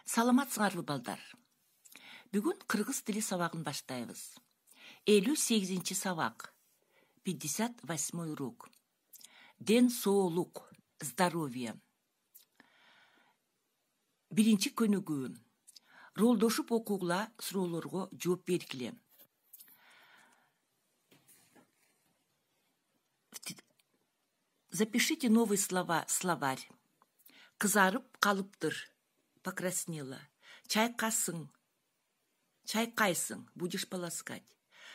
Саламатсыңарбы балдар. Бүгін қырғыз тілі сабағын баштайбыз. 58-ci сабақ. 58-й урок. Ден соолук, здоровье. Биринчи көнүгүү. Ролдошуп окуугула суроолорго жооп бергиле. Запишите новые слова в словарь. Кызарып калыптыр. Покраснела. Чайкайсың, будешь полоскать.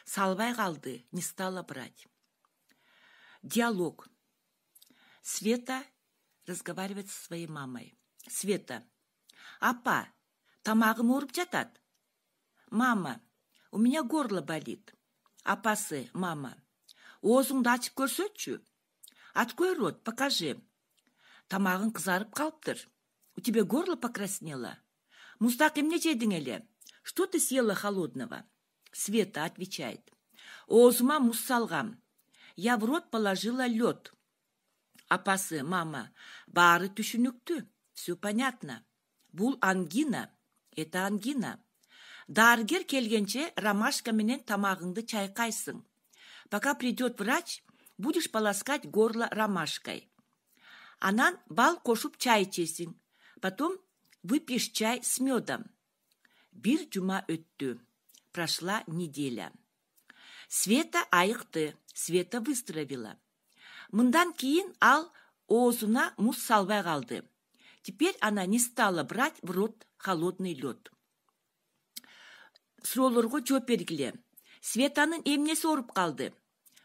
Салбай калды, не стала брать. Диалог. Света разговаривает со своей мамой. Света. Апа, тамагым ооруп жатат. Мама, у меня горло болит. Апасы, мама. Оозуңду ачып көрсөтчү. Открой рот, покажи. Тамагың кызарып калыптыр. У тебя горло покраснело? Мустак эмне жедиң эле? Что ты съела холодного? Света отвечает. Оозума муз салгам. Я в рот положила лед. Апасы, мама, баары түшүнүктүү. Все понятно. Бул ангина. Это ангина. Дарыгер келгенче ромашка менен тамагыңды чайкайсың. Пока придет врач, будешь полоскать горло ромашкой. Анан бал кошуп чай ичесиң. Потом выпьешь чай с медом. Бир жума өттү. Прошла неделя. Света айыкты. Света выздоровела. Мындан кийин ал оозуна муз салбай калды. Теперь она не стала брать в рот холодный лед. Суроолорго жооп бергиле. Светанын эмнеси ооруп калды?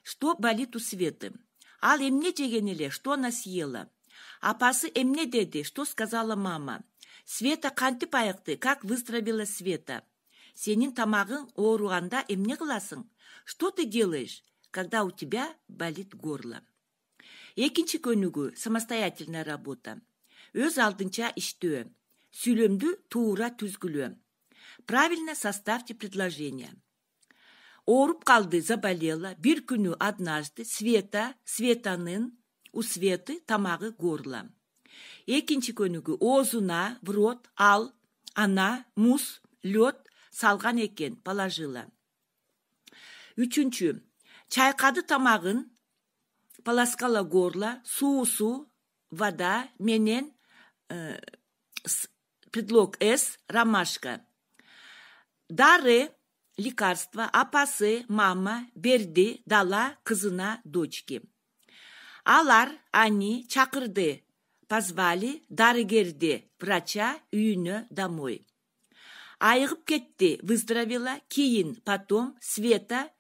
Что болит у Светы? Ал эмне жеген эле? Что она съела? Апасы эмне деди? Что сказала мама? Света кантип айыкты? Как выздоровела Света? Сенин тамагың ооруганда эмне кыласың? Что ты делаешь, когда у тебя болит горло? Экинчи көнүгүү. Самостоятельная работа. Өз алдынча иштөө. Сүйлөмдү туура түзгүлөө. Правильно составьте предложение. Ооруп калды, заболела. Бир күнү однажды Светанын у Светы тамагы горло. Экинчи көнүгү оозуна в рот она муз, лед салган экен, положила. Үчүнчү. Чайкады тамагын, полоскала горло, суусу, вода менен предлог «с», ромашка. Дары, лекарства, апасы, мама, берди, дала кызына, дочке. Алар, они, чакырды, позвали дарыгерди, врача, үйүнө, домой. Айыгып кетти, выздоровела, кийин, потом, Света,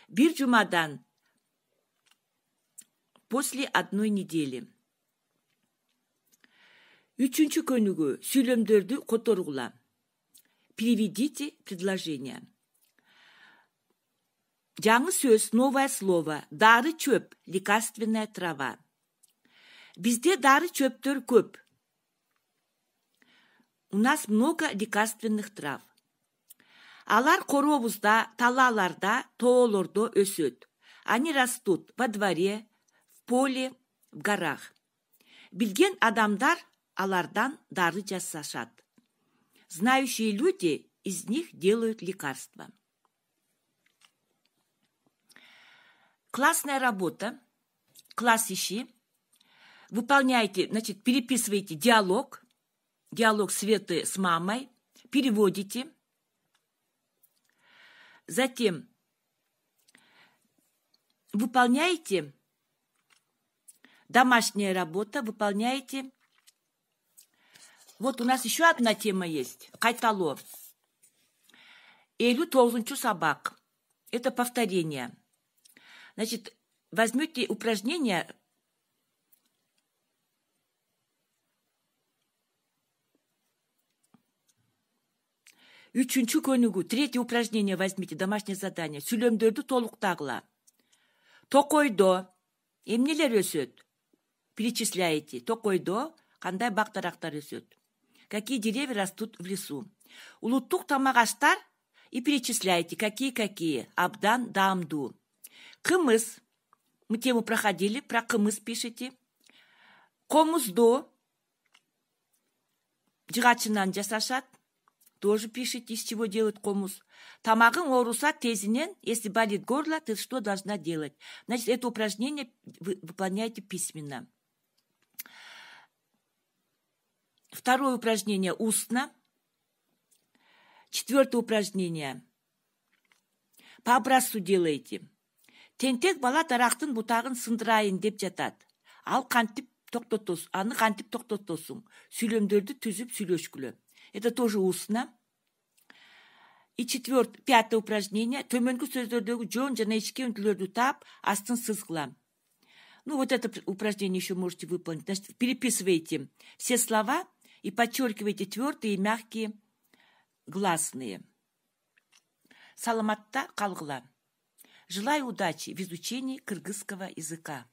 бир жумадан, после одной недели. Үчүнчү көнүгү. Сүйлөмдөрдү которгула. Переведите предложение. Жаңы сөз, новое слово. Дары чөп, лекарственная трава. Бизде дары чөптөр көп. У нас много лекарственных трав. Алар коробузда, талааларда, тоолордо өсөт. Они растут во дворе, в поле, в горах. Билген адамдар алардан дары жасашат. Знающие люди из них делают лекарства. Классная работа. Класс ищи. Выполняйте, переписывайте диалог. Диалог Светы с мамой. Переводите. Затем выполняйте домашняя работа. Выполняйте. Вот у нас еще одна тема есть. Кайтало. 59-ci сабак. Это повторение. Возьмете упражнение. Үчүнчү көнүгү. Третье упражнение возьмите. Домашнее задание. Сүйлөмдөрдү толуктагыла. Токойдо. Эмнелер өсөт? Перечисляете. Токойдо. Кандай бактарактар өсөт? Какие деревья растут в лесу? Улуттук тамагаштар и перечисляйте, какие. Абдан, дамду. Кымыз. Мы тему проходили, про кымыз пишите. Комузду. Жыгачынан жасашат. Тоже пишите, из чего делать комус. Тамагың оруса тезинен, если болит горло, ты что должна делать? Значит, это упражнение вы выполняете письменно. Второе упражнение устно. Четвертое упражнение. По образцу делаете. Тентек бала тарақтың бұтағын сындырайын деп жатады. Аны қантип тоқтотосың. Сөйлемдерді түзіп сөйлешкілі. Это тоже устно. И пятое упражнение. Төменгі сөздердегі жон және ішке үнділерді тап, астын сызғыла. Ну, вот это упражнение еще можете выполнить. Значит, переписываете все слова и подчеркиваете твердые и мягкие гласные. Саламатта қалғыла. Желаю удачи в изучении кыргызского языка.